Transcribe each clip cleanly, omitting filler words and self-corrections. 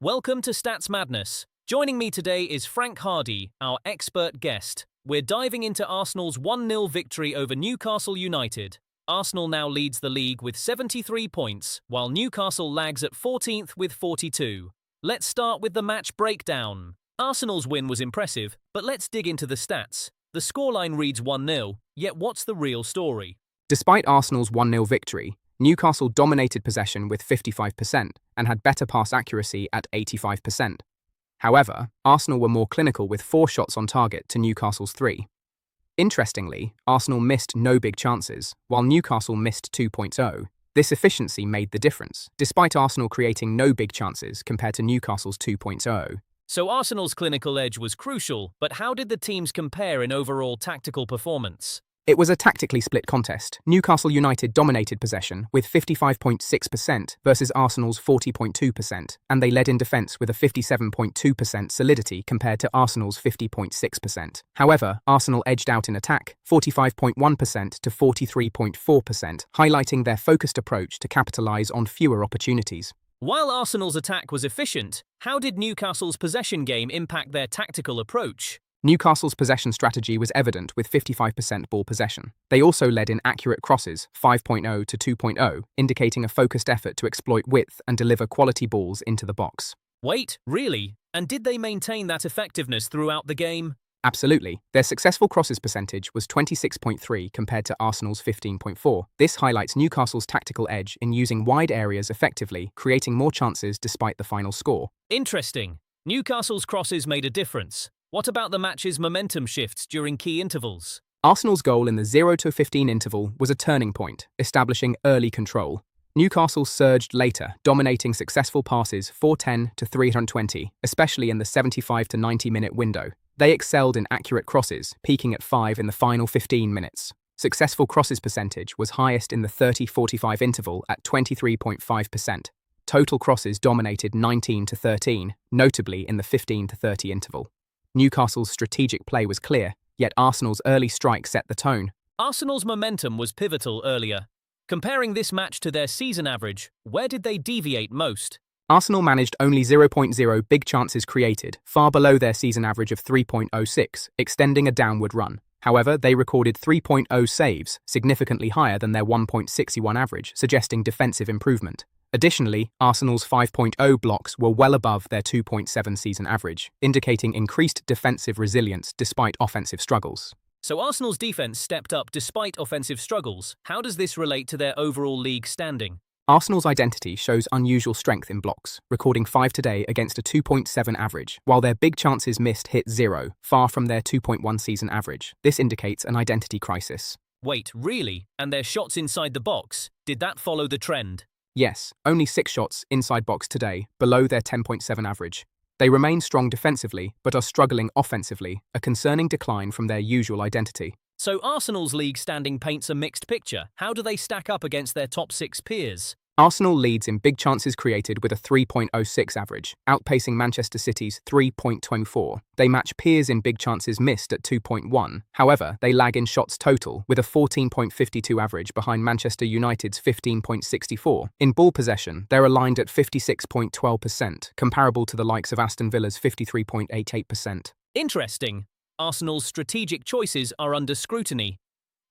Welcome to Stats Madness. Joining me today is Frank Hardy, our expert guest. We're diving into Arsenal's 1-0 victory over Newcastle United. Arsenal now leads the league with 73 points, while Newcastle lags at 14th with 42. Let's start with the match breakdown. Arsenal's win was impressive, but let's dig into the stats. The scoreline reads 1-0, yet what's the real story? Despite Arsenal's 1-0 victory, Newcastle dominated possession with 55% and had better pass accuracy at 85%. However, Arsenal were more clinical with 4 shots on target to Newcastle's 3. Interestingly, Arsenal missed no big chances, while Newcastle missed 2.0. This efficiency made the difference, despite Arsenal creating no big chances compared to Newcastle's 2.0. So Arsenal's clinical edge was crucial, but how did the teams compare in overall tactical performance? It was a tactically split contest. Newcastle United dominated possession with 55.6% versus Arsenal's 40.2%, and they led in defence with a 57.2% solidity compared to Arsenal's 50.6%. However, Arsenal edged out in attack, 45.1% to 43.4%, highlighting their focused approach to capitalise on fewer opportunities. While Arsenal's attack was efficient, how did Newcastle's possession game impact their tactical approach? Newcastle's possession strategy was evident with 55% ball possession. They also led in accurate crosses, 5.0 to 2.0, indicating a focused effort to exploit width and deliver quality balls into the box. Wait, really? And did they maintain that effectiveness throughout the game? Absolutely. Their successful crosses percentage was 26.3 compared to Arsenal's 15.4. This highlights Newcastle's tactical edge in using wide areas effectively, creating more chances despite the final score. Interesting. Newcastle's crosses made a difference. What about the match's momentum shifts during key intervals? Arsenal's goal in the 0-15 interval was a turning point, establishing early control. Newcastle surged later, dominating successful passes 410 to 320, especially in the 75 to 90-minute window. They excelled in accurate crosses, peaking at 5 in the final 15 minutes. Successful crosses percentage was highest in the 30-45 interval at 23.5%. Total crosses dominated 19 to 13, notably in the 15 to 30 interval. Newcastle's strategic play was clear, yet Arsenal's early strike set the tone. Arsenal's momentum was pivotal earlier. Comparing this match to their season average, where did they deviate most? Arsenal managed only 0.0 big chances created, far below their season average of 3.06, extending a downward run. However, they recorded 3.0 saves, significantly higher than their 1.61 average, suggesting defensive improvement. Additionally, Arsenal's 5.0 blocks were well above their 2.7 season average, indicating increased defensive resilience despite offensive struggles. So Arsenal's defense stepped up despite offensive struggles. How does this relate to their overall league standing? Arsenal's identity shows unusual strength in blocks, recording 5 today against a 2.7 average, while their big chances missed hit 0, far from their 2.1 season average. This indicates an identity crisis. Wait, really? And their shots inside the box? Did that follow the trend? Yes, only 6 shots inside box today, below their 10.7 average. They remain strong defensively, but are struggling offensively, a concerning decline from their usual identity. So Arsenal's league standing paints a mixed picture. How do they stack up against their top 6 peers? Arsenal leads in big chances created with a 3.06 average, outpacing Manchester City's 3.24. They match peers in big chances missed at 2.1. However, they lag in shots total with a 14.52 average behind Manchester United's 15.64. In ball possession, they're aligned at 56.12%, comparable to the likes of Aston Villa's 53.88%. Interesting. Arsenal's strategic choices are under scrutiny.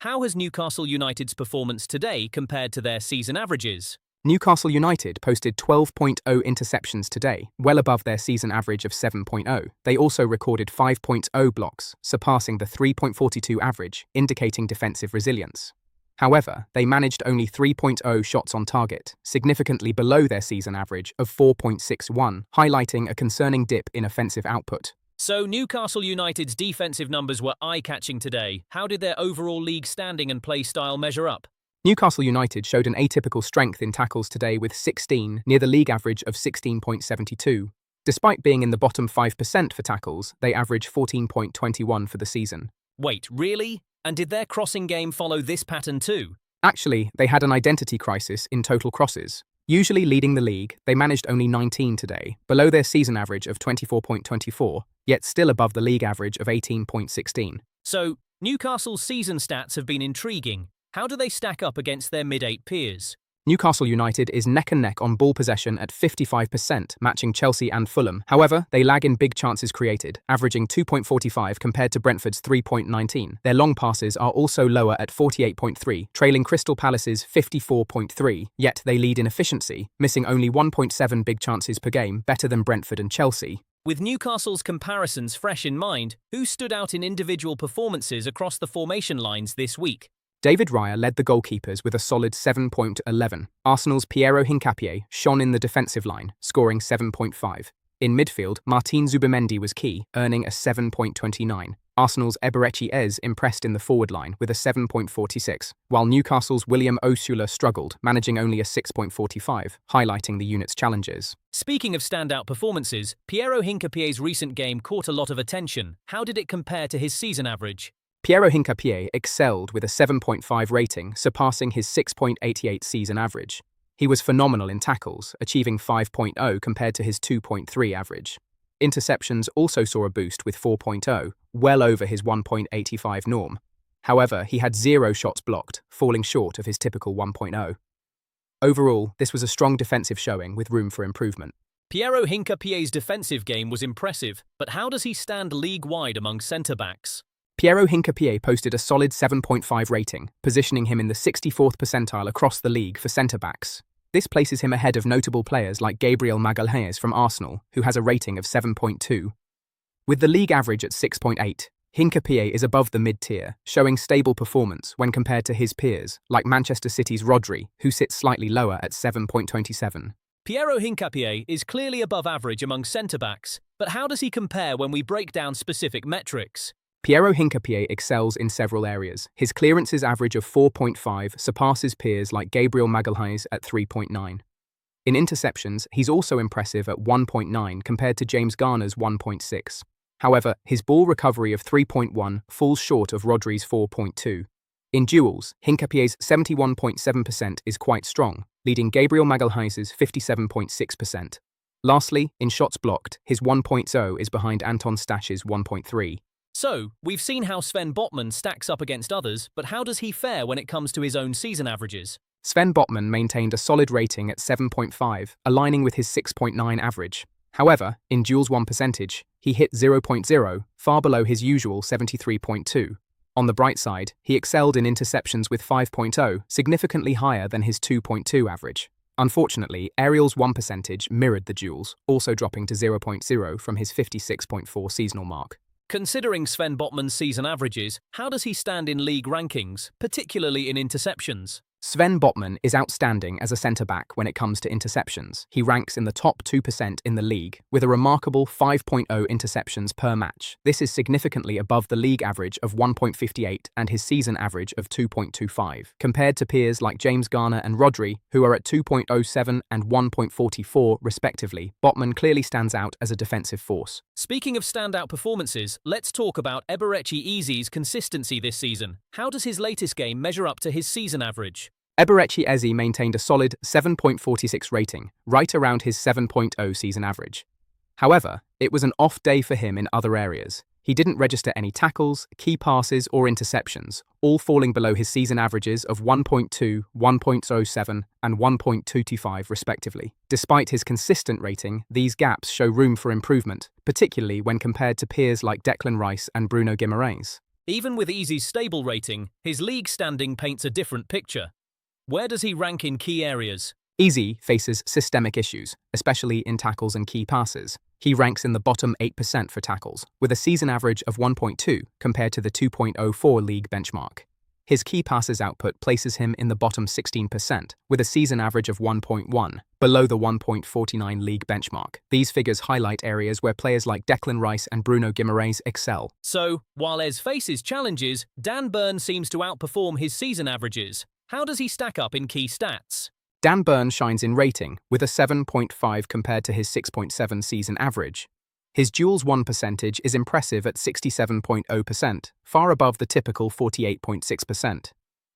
How has Newcastle United's performance today compared to their season averages? Newcastle United posted 12.0 interceptions today, well above their season average of 7.0. They also recorded 5.0 blocks, surpassing the 3.42 average, indicating defensive resilience. However, they managed only 3.0 shots on target, significantly below their season average of 4.61, highlighting a concerning dip in offensive output. So Newcastle United's defensive numbers were eye-catching today. How did their overall league standing and play style measure up? Newcastle United showed an atypical strength in tackles today with 16, near the league average of 16.72. Despite being in the bottom 5% for tackles, they average 14.21 for the season. Wait, really? And did their crossing game follow this pattern too? Actually, they had an identity crisis in total crosses. Usually leading the league, they managed only 19 today, below their season average of 24.24, yet still above the league average of 18.16. So, Newcastle's season stats have been intriguing. How do they stack up against their mid-8 peers? Newcastle United is neck and neck on ball possession at 55%, matching Chelsea and Fulham. However, they lag in big chances created, averaging 2.45 compared to Brentford's 3.19. Their long passes are also lower at 48.3, trailing Crystal Palace's 54.3, yet they lead in efficiency, missing only 1.7 big chances per game, better than Brentford and Chelsea. With Newcastle's comparisons fresh in mind, who stood out in individual performances across the formation lines this week? David Raya led the goalkeepers with a solid 7.11. Arsenal's Piero Hincapié shone in the defensive line, scoring 7.5. In midfield, Martin Zubimendi was key, earning a 7.29. Arsenal's Eberechi Ez impressed in the forward line with a 7.46, while Newcastle's William Osula struggled, managing only a 6.45, highlighting the unit's challenges. Speaking of standout performances, Piero Hincapié's recent game caught a lot of attention. How did it compare to his season average? Piero Hincapié excelled with a 7.5 rating, surpassing his 6.88 season average. He was phenomenal in tackles, achieving 5.0 compared to his 2.3 average. Interceptions also saw a boost with 4.0, well over his 1.85 norm. However, he had 0 shots blocked, falling short of his typical 1.0. Overall, this was a strong defensive showing with room for improvement. Piero Hincapié's defensive game was impressive, but how does he stand league-wide among centre-backs? Piero Hincapié posted a solid 7.5 rating, positioning him in the 64th percentile across the league for centre-backs. This places him ahead of notable players like Gabriel Magalhaes from Arsenal, who has a rating of 7.2. With the league average at 6.8, Hincapié is above the mid-tier, showing stable performance when compared to his peers, like Manchester City's Rodri, who sits slightly lower at 7.27. Piero Hincapié is clearly above average among centre-backs, but how does he compare when we break down specific metrics? Piero Hincapié excels in several areas. His clearances average of 4.5 surpasses peers like Gabriel Magalhaes at 3.9. In interceptions, he's also impressive at 1.9 compared to James Garner's 1.6. However, his ball recovery of 3.1 falls short of Rodri's 4.2. In duels, Hincapié's 71.7% is quite strong, leading Gabriel Magalhaes' 57.6%. Lastly, in shots blocked, his 1.0 is behind Anton Stach's 1.3. So, we've seen how Sven Botman stacks up against others, but how does he fare when it comes to his own season averages? Sven Botman maintained a solid rating at 7.5, aligning with his 6.9 average. However, in duels won percentage, he hit 0.0, far below his usual 73.2. On the bright side, he excelled in interceptions with 5.0, significantly higher than his 2.2 average. Unfortunately, Ariel's won percentage mirrored the duels, also dropping to 0.0 from his 56.4 seasonal mark. Considering Sven Botman's season averages, how does he stand in league rankings, particularly in interceptions? Sven Botman is outstanding as a centre-back when it comes to interceptions. He ranks in the top 2% in the league, with a remarkable 5.0 interceptions per match. This is significantly above the league average of 1.58 and his season average of 2.25, compared to peers like James Garner and Rodri, who are at 2.07 and 1.44 respectively. Botman clearly stands out as a defensive force. Speaking of standout performances, let's talk about Eberechi Eze's consistency this season. How does his latest game measure up to his season average? Eberechi Eze maintained a solid 7.46 rating, right around his 7.0 season average. However, it was an off day for him in other areas. He didn't register any tackles, key passes, or interceptions, all falling below his season averages of 1.2, 1.07, and 1.225 respectively. Despite his consistent rating, these gaps show room for improvement, particularly when compared to peers like Declan Rice and Bruno Guimaraes. Even with Eze's stable rating, his league standing paints a different picture. Where does he rank in key areas? Eze faces systemic issues, especially in tackles and key passes. He ranks in the bottom 8% for tackles, with a season average of 1.2 compared to the 2.04 league benchmark. His key passes output places him in the bottom 16%, with a season average of 1.1, below the 1.49 league benchmark. These figures highlight areas where players like Declan Rice and Bruno Guimaraes excel. So, while Ez faces challenges, Dan Burn seems to outperform his season averages. How does he stack up in key stats? Dan Burn shines in rating, with a 7.5 compared to his 6.7 season average. His duels won percentage is impressive at 67.0%, far above the typical 48.6%.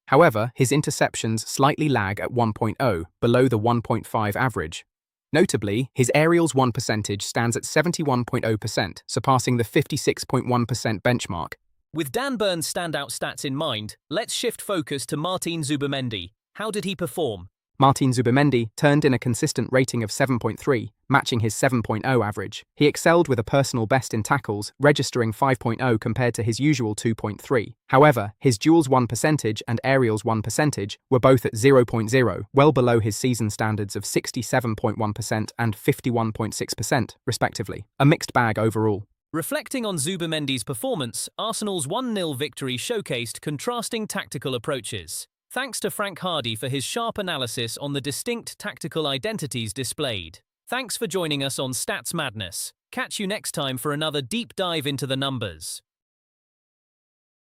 However, his interceptions slightly lag at 1.0, below the 1.5 average. Notably, his aerials won percentage stands at 71.0%, surpassing the 56.1% benchmark. With Dan Burn's standout stats in mind, let's shift focus to Martin Zubimendi. How did he perform? Martin Zubimendi turned in a consistent rating of 7.3, matching his 7.0 average. He excelled with a personal best in tackles, registering 5.0 compared to his usual 2.3. However, his duels won percentage and aerials won percentage were both at 0.0, well below his season standards of 67.1% and 51.6%, respectively. A mixed bag overall. Reflecting on Zubimendi's performance, Arsenal's 1-0 victory showcased contrasting tactical approaches. Thanks to Frank Hardy for his sharp analysis on the distinct tactical identities displayed. Thanks for joining us on Stats Madness. Catch you next time for another deep dive into the numbers.